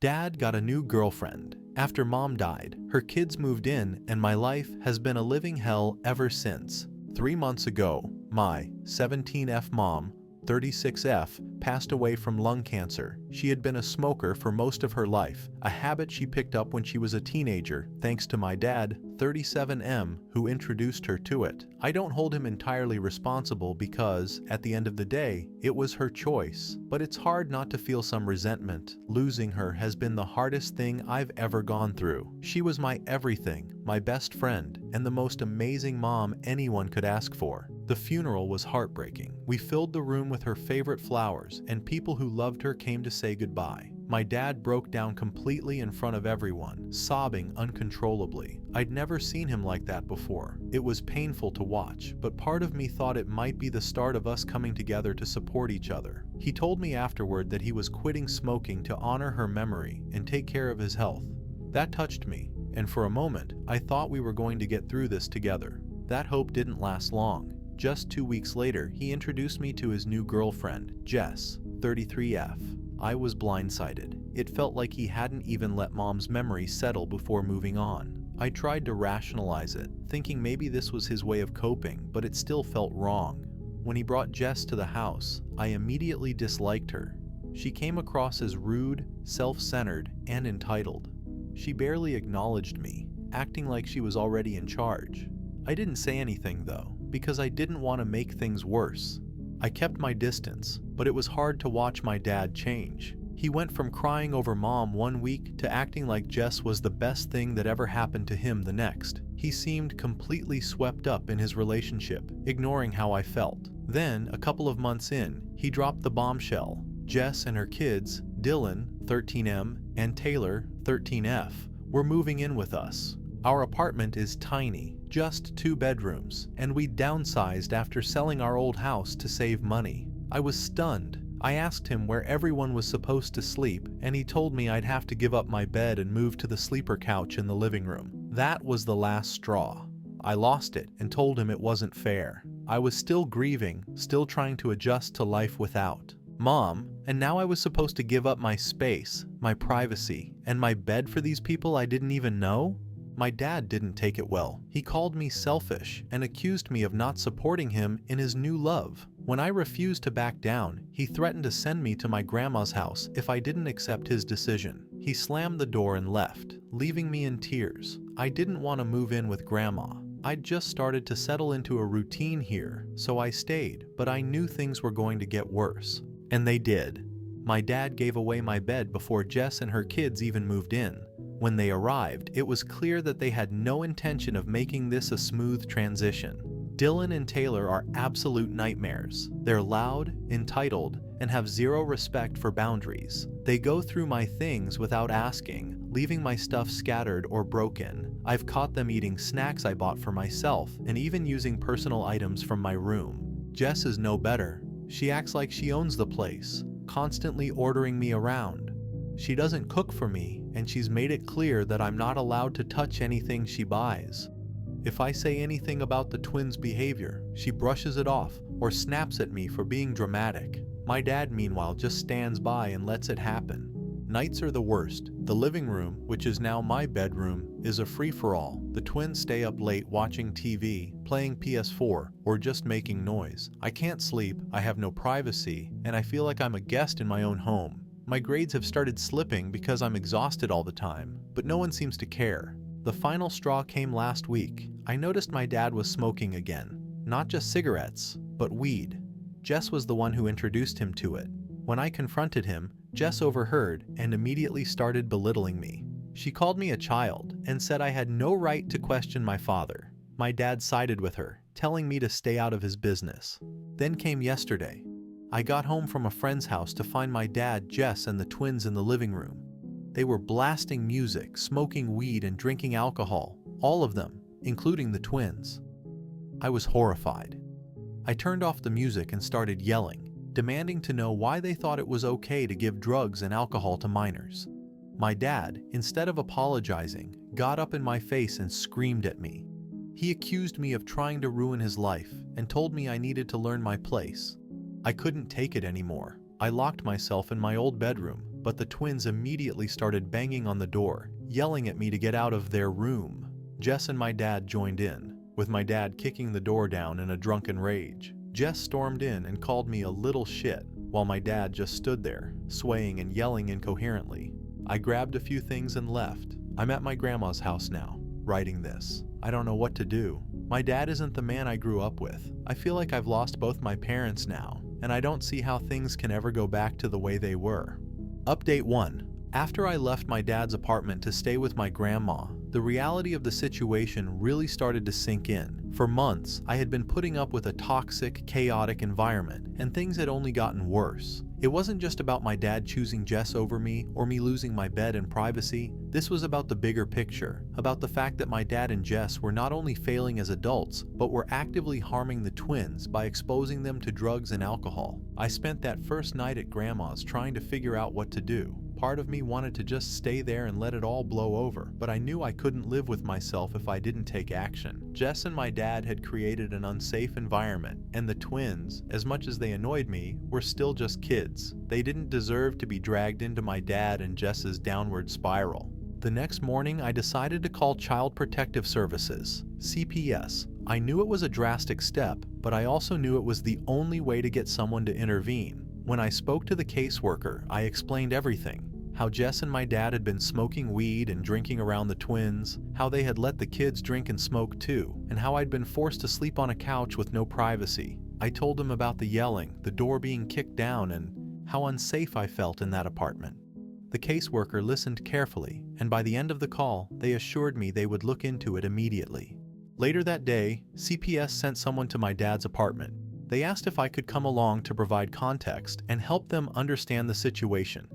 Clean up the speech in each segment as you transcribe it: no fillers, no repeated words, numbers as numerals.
Dad got a new girlfriend. After Mom died, her kids moved in, and my life has been a living hell ever since. 3 months ago, my 17F mom, 36F, passed away from lung cancer. She had been a smoker for most of her life, a habit she picked up when she was a teenager, thanks to my dad, 37M, who introduced her to it. I don't hold him entirely responsible because, at the end of the day, it was her choice. But it's hard not to feel some resentment. Losing her has been the hardest thing I've ever gone through. She was my everything, my best friend, and the most amazing mom anyone could ask for. The funeral was heartbreaking. We filled the room with her favorite flowers, and people who loved her came to say goodbye. My dad broke down completely in front of everyone, sobbing uncontrollably. I'd never seen him like that before. It was painful to watch, but part of me thought it might be the start of us coming together to support each other. He told me afterward that he was quitting smoking to honor her memory and take care of his health. That touched me, and for a moment, I thought we were going to get through this together. That hope didn't last long. Just 2 weeks later, he introduced me to his new girlfriend, Jess, 33F. I was blindsided. It felt like he hadn't even let Mom's memory settle before moving on. I tried to rationalize it, thinking maybe this was his way of coping, but it still felt wrong. When he brought Jess to the house, I immediately disliked her. She came across as rude, self-centered, and entitled. She barely acknowledged me, acting like she was already in charge. I didn't say anything though, because I didn't want to make things worse. I kept my distance, but it was hard to watch my dad change. He went from crying over Mom 1 week to acting like Jess was the best thing that ever happened to him the next. He seemed completely swept up in his relationship, ignoring how I felt. Then, a couple of months in, he dropped the bombshell. Jess and her kids, Dylan, 13M, and Taylor, 13F, were moving in with us. Our apartment is tiny, just 2 bedrooms, and we downsized after selling our old house to save money. I was stunned. I asked him where everyone was supposed to sleep, and he told me I'd have to give up my bed and move to the sleeper couch in the living room. That was the last straw. I lost it and told him it wasn't fair. I was still grieving, still trying to adjust to life without Mom, and now I was supposed to give up my space, my privacy, and my bed for these people I didn't even know? My dad didn't take it well. He called me selfish and accused me of not supporting him in his new love. When I refused to back down, he threatened to send me to my grandma's house if I didn't accept his decision. He slammed the door and left, leaving me in tears. I didn't want to move in with Grandma. I'd just started to settle into a routine here, so I stayed, but I knew things were going to get worse. And they did. My dad gave away my bed before Jess and her kids even moved in. When they arrived, it was clear that they had no intention of making this a smooth transition. Dylan and Taylor are absolute nightmares. They're loud, entitled, and have zero respect for boundaries. They go through my things without asking, leaving my stuff scattered or broken. I've caught them eating snacks I bought for myself, and even using personal items from my room. Jess is no better. She acts like she owns the place, constantly ordering me around. She doesn't cook for me, and she's made it clear that I'm not allowed to touch anything she buys. If I say anything about the twins' behavior, she brushes it off or snaps at me for being dramatic. My dad, meanwhile, just stands by and lets it happen. Nights are the worst. The living room, which is now my bedroom, is a free-for-all. The twins stay up late watching TV, playing PS4, or just making noise. I can't sleep, I have no privacy, and I feel like I'm a guest in my own home. My grades have started slipping because I'm exhausted all the time, but no one seems to care. The final straw came last week. I noticed my dad was smoking again. Not just cigarettes, but weed. Jess was the one who introduced him to it. When I confronted him, Jess overheard and immediately started belittling me. She called me a child and said I had no right to question my father. My dad sided with her, telling me to stay out of his business. Then came yesterday. I got home from a friend's house to find my dad, Jess, and the twins in the living room. They were blasting music, smoking weed, and drinking alcohol, all of them, including the twins. I was horrified. I turned off the music and started yelling, demanding to know why they thought it was okay to give drugs and alcohol to minors. My dad, instead of apologizing, got up in my face and screamed at me. He accused me of trying to ruin his life and told me I needed to learn my place. I couldn't take it anymore. I locked myself in my old bedroom, but the twins immediately started banging on the door, yelling at me to get out of their room. Jess and my dad joined in, with my dad kicking the door down in a drunken rage. Jess stormed in and called me a little shit, while my dad just stood there, swaying and yelling incoherently. I grabbed a few things and left. I'm at my grandma's house now, writing this. I don't know what to do. My dad isn't the man I grew up with. I feel like I've lost both my parents now, and I don't see how things can ever go back to the way they were. Update 1. After I left my dad's apartment to stay with my grandma, the reality of the situation really started to sink in. For months, I had been putting up with a toxic, chaotic environment, and things had only gotten worse. It wasn't just about my dad choosing Jess over me or me losing my bed and privacy. This was about the bigger picture, about the fact that my dad and Jess were not only failing as adults, but were actively harming the twins by exposing them to drugs and alcohol. I spent that first night at grandma's trying to figure out what to do. Part of me wanted to just stay there and let it all blow over, but I knew I couldn't live with myself if I didn't take action. Jess and my dad had created an unsafe environment, and the twins, as much as they annoyed me, were still just kids. They didn't deserve to be dragged into my dad and Jess's downward spiral. The next morning, I decided to call Child Protective Services, CPS. I knew it was a drastic step, but I also knew it was the only way to get someone to intervene. When I spoke to the caseworker, I explained everything. How Jess and my dad had been smoking weed and drinking around the twins, how they had let the kids drink and smoke too, and how I'd been forced to sleep on a couch with no privacy. I told them about the yelling, the door being kicked down, and how unsafe I felt in that apartment. The caseworker listened carefully, and by the end of the call, they assured me they would look into it immediately. Later that day, CPS sent someone to my dad's apartment. They asked if I could come along to provide context and help them understand the situation.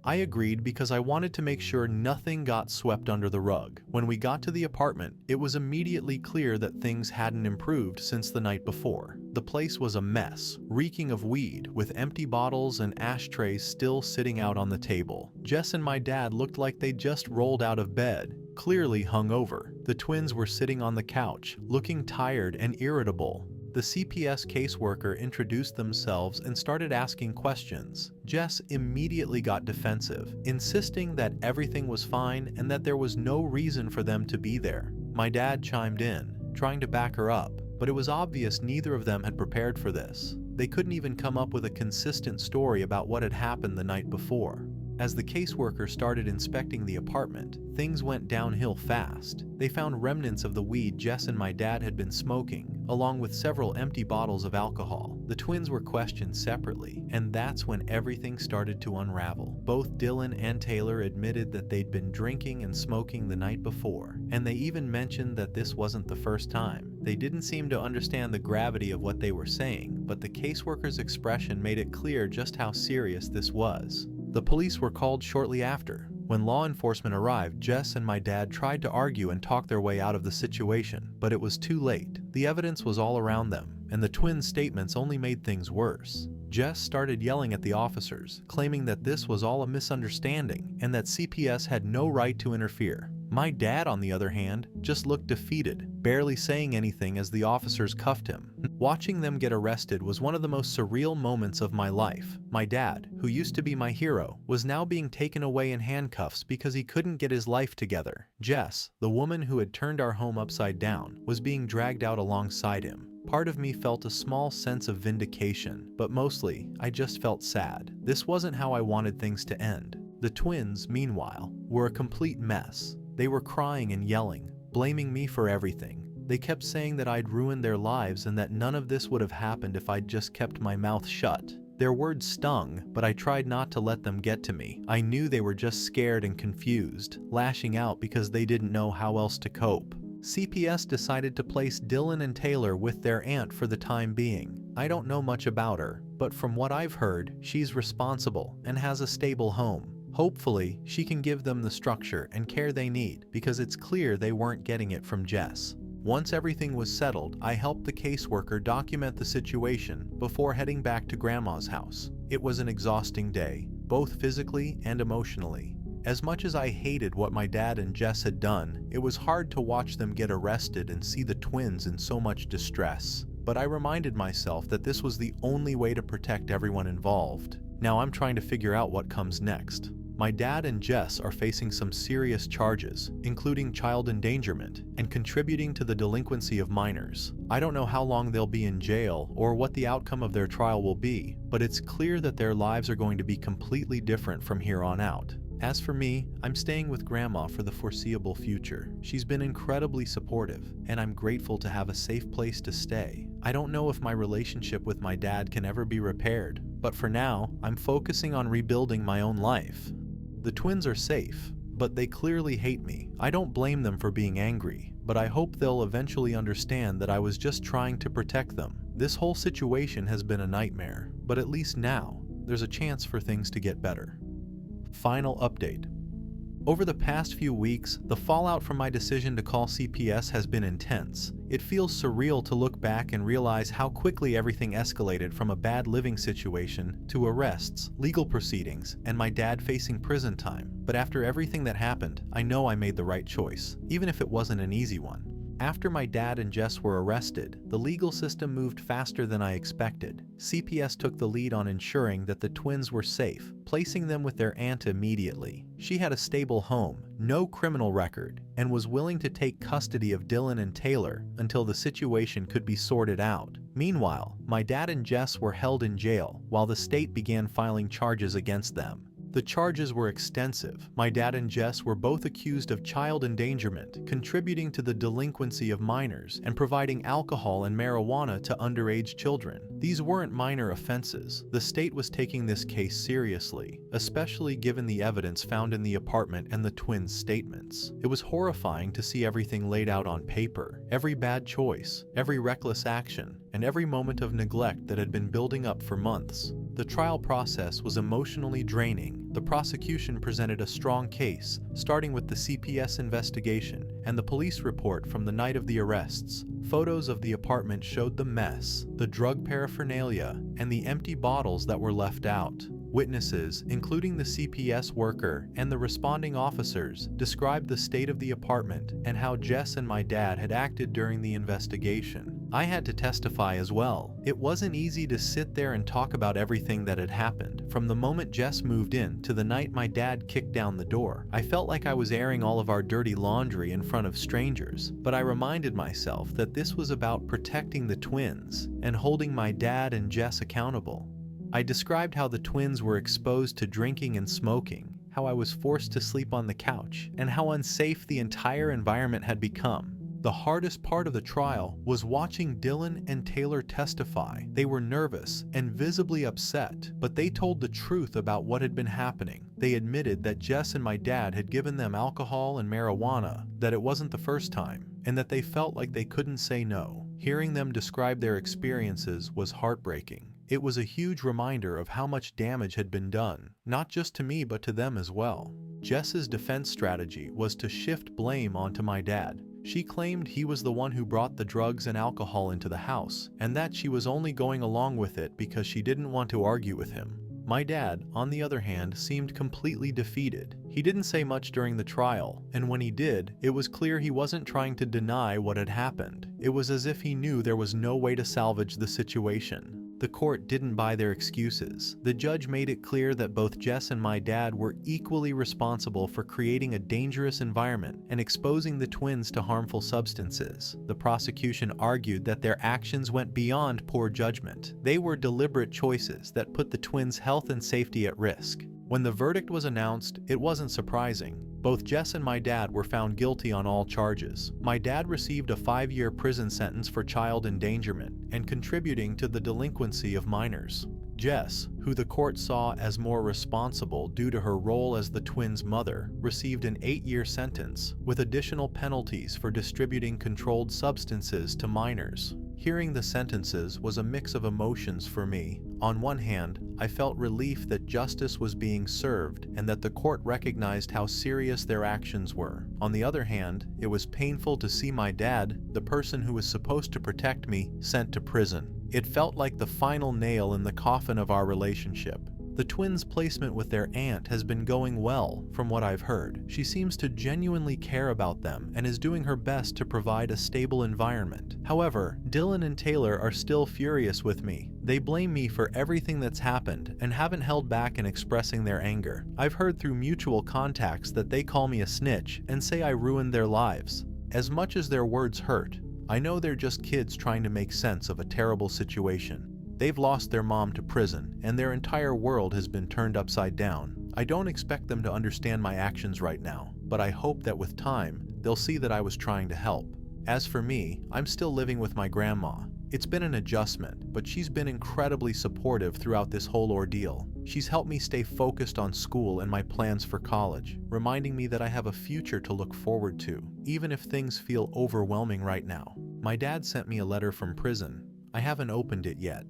I agreed because I wanted to make sure nothing got swept under the rug. When we got to the apartment, it was immediately clear that things hadn't improved since the night before. The place was a mess, reeking of weed, with empty bottles and ashtrays still sitting out on the table. Jess and my dad looked like they'd just rolled out of bed, clearly hungover. The twins were sitting on the couch, looking tired and irritable. The CPS caseworker introduced themselves and started asking questions. Jess immediately got defensive, insisting that everything was fine and that there was no reason for them to be there. My dad chimed in, trying to back her up, but it was obvious neither of them had prepared for this. They couldn't even come up with a consistent story about what had happened the night before. As the caseworker started inspecting the apartment, things went downhill fast. They found remnants of the weed Jess and my dad had been smoking, along with several empty bottles of alcohol. The twins were questioned separately, and that's when everything started to unravel. Both Dylan and Taylor admitted that they'd been drinking and smoking the night before, and they even mentioned that this wasn't the first time. They didn't seem to understand the gravity of what they were saying, but the caseworker's expression made it clear just how serious this was. The police were called shortly after. When law enforcement arrived, Jess and my dad tried to argue and talk their way out of the situation, but it was too late. The evidence was all around them, and the twins' statements only made things worse. Jess started yelling at the officers, claiming that this was all a misunderstanding and that CPS had no right to interfere. My dad, on the other hand, just looked defeated, barely saying anything as the officers cuffed him. Watching them get arrested was one of the most surreal moments of my life. My dad, who used to be my hero, was now being taken away in handcuffs because he couldn't get his life together. Jess, the woman who had turned our home upside down, was being dragged out alongside him. Part of me felt a small sense of vindication, but mostly, I just felt sad. This wasn't how I wanted things to end. The twins, meanwhile, were a complete mess. They were crying and yelling, blaming me for everything. They kept saying that I'd ruined their lives and that none of this would have happened if I'd just kept my mouth shut. Their words stung, but I tried not to let them get to me. I knew they were just scared and confused, lashing out because they didn't know how else to cope. CPS decided to place Dylan and Taylor with their aunt for the time being. I don't know much about her, but from what I've heard, she's responsible and has a stable home. Hopefully, she can give them the structure and care they need, because it's clear they weren't getting it from Jess. Once everything was settled, I helped the caseworker document the situation before heading back to Grandma's house. It was an exhausting day, both physically and emotionally. As much as I hated what my dad and Jess had done, it was hard to watch them get arrested and see the twins in so much distress. But I reminded myself that this was the only way to protect everyone involved. Now I'm trying to figure out what comes next. My dad and Jess are facing some serious charges, including child endangerment and contributing to the delinquency of minors. I don't know how long they'll be in jail or what the outcome of their trial will be, but it's clear that their lives are going to be completely different from here on out. As for me, I'm staying with Grandma for the foreseeable future. She's been incredibly supportive, and I'm grateful to have a safe place to stay. I don't know if my relationship with my dad can ever be repaired, but for now, I'm focusing on rebuilding my own life. The twins are safe, but they clearly hate me. I don't blame them for being angry, but I hope they'll eventually understand that I was just trying to protect them. This whole situation has been a nightmare, but at least now, there's a chance for things to get better. Final update. Over the past few weeks, the fallout from my decision to call CPS has been intense. It feels surreal to look back and realize how quickly everything escalated from a bad living situation to arrests, legal proceedings, and my dad facing prison time. But after everything that happened, I know I made the right choice, even if it wasn't an easy one. After my dad and Jess were arrested, the legal system moved faster than I expected. CPS took the lead on ensuring that the twins were safe, placing them with their aunt immediately. She had a stable home, no criminal record, and was willing to take custody of Dylan and Taylor until the situation could be sorted out. Meanwhile, my dad and Jess were held in jail while the state began filing charges against them. The charges were extensive. My dad and Jess were both accused of child endangerment, contributing to the delinquency of minors, and providing alcohol and marijuana to underage children. These weren't minor offenses. The state was taking this case seriously, especially given the evidence found in the apartment and the twins' statements. It was horrifying to see everything laid out on paper, every bad choice, every reckless action, and every moment of neglect that had been building up for months. The trial process was emotionally draining. The prosecution presented a strong case, starting with the CPS investigation and the police report from the night of the arrests. Photos of the apartment showed the mess, the drug paraphernalia, and the empty bottles that were left out. Witnesses, including the CPS worker and the responding officers, described the state of the apartment and how Jess and my dad had acted during the investigation. I had to testify as well. It wasn't easy to sit there and talk about everything that had happened, from the moment Jess moved in to the night my dad kicked down the door. I felt like I was airing all of our dirty laundry in front of strangers, but I reminded myself that this was about protecting the twins and holding my dad and Jess accountable. I described how the twins were exposed to drinking and smoking, how I was forced to sleep on the couch, and how unsafe the entire environment had become. The hardest part of the trial was watching Dylan and Taylor testify. They were nervous and visibly upset, but they told the truth about what had been happening. They admitted that Jess and my dad had given them alcohol and marijuana, that it wasn't the first time, and that they felt like they couldn't say no. Hearing them describe their experiences was heartbreaking. It was a huge reminder of how much damage had been done, not just to me but to them as well. Jess's defense strategy was to shift blame onto my dad. She claimed he was the one who brought the drugs and alcohol into the house, and that she was only going along with it because she didn't want to argue with him. My dad, on the other hand, seemed completely defeated. He didn't say much during the trial, and when he did, it was clear he wasn't trying to deny what had happened. It was as if he knew there was no way to salvage the situation. The court didn't buy their excuses. The judge made it clear that both Jess and my dad were equally responsible for creating a dangerous environment and exposing the twins to harmful substances. The prosecution argued that their actions went beyond poor judgment. They were deliberate choices that put the twins' health and safety at risk. When the verdict was announced, it wasn't surprising. Both Jess and my dad were found guilty on all charges. My dad received a 5-year prison sentence for child endangerment and contributing to the delinquency of minors. Jess, who the court saw as more responsible due to her role as the twins' mother, received an 8-year sentence, with additional penalties for distributing controlled substances to minors. Hearing the sentences was a mix of emotions for me. On one hand, I felt relief that justice was being served and that the court recognized how serious their actions were. On the other hand, it was painful to see my dad, the person who was supposed to protect me, sent to prison. It felt like the final nail in the coffin of our relationship. The twins' placement with their aunt has been going well, from what I've heard. She seems to genuinely care about them and is doing her best to provide a stable environment. However, Dylan and Taylor are still furious with me. They blame me for everything that's happened and haven't held back in expressing their anger. I've heard through mutual contacts that they call me a snitch and say I ruined their lives. As much as their words hurt, I know they're just kids trying to make sense of a terrible situation. They've lost their mom to prison, and their entire world has been turned upside down. I don't expect them to understand my actions right now, but I hope that with time, they'll see that I was trying to help. As for me, I'm still living with my grandma. It's been an adjustment, but she's been incredibly supportive throughout this whole ordeal. She's helped me stay focused on school and my plans for college, reminding me that I have a future to look forward to, even if things feel overwhelming right now. My dad sent me a letter from prison. I haven't opened it yet.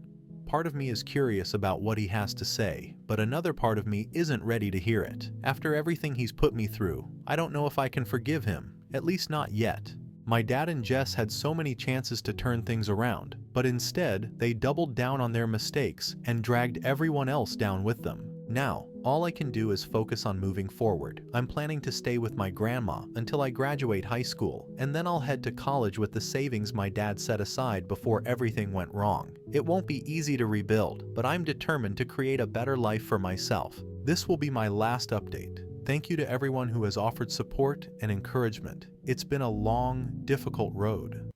Part of me is curious about what he has to say, but another part of me isn't ready to hear it. After everything he's put me through, I don't know if I can forgive him, at least not yet. My dad and Jess had so many chances to turn things around, but instead, they doubled down on their mistakes and dragged everyone else down with them. Now, all I can do is focus on moving forward. I'm planning to stay with my grandma until I graduate high school, and then I'll head to college with the savings my dad set aside before everything went wrong. It won't be easy to rebuild, but I'm determined to create a better life for myself. This will be my last update. Thank you to everyone who has offered support and encouragement. It's been a long, difficult road.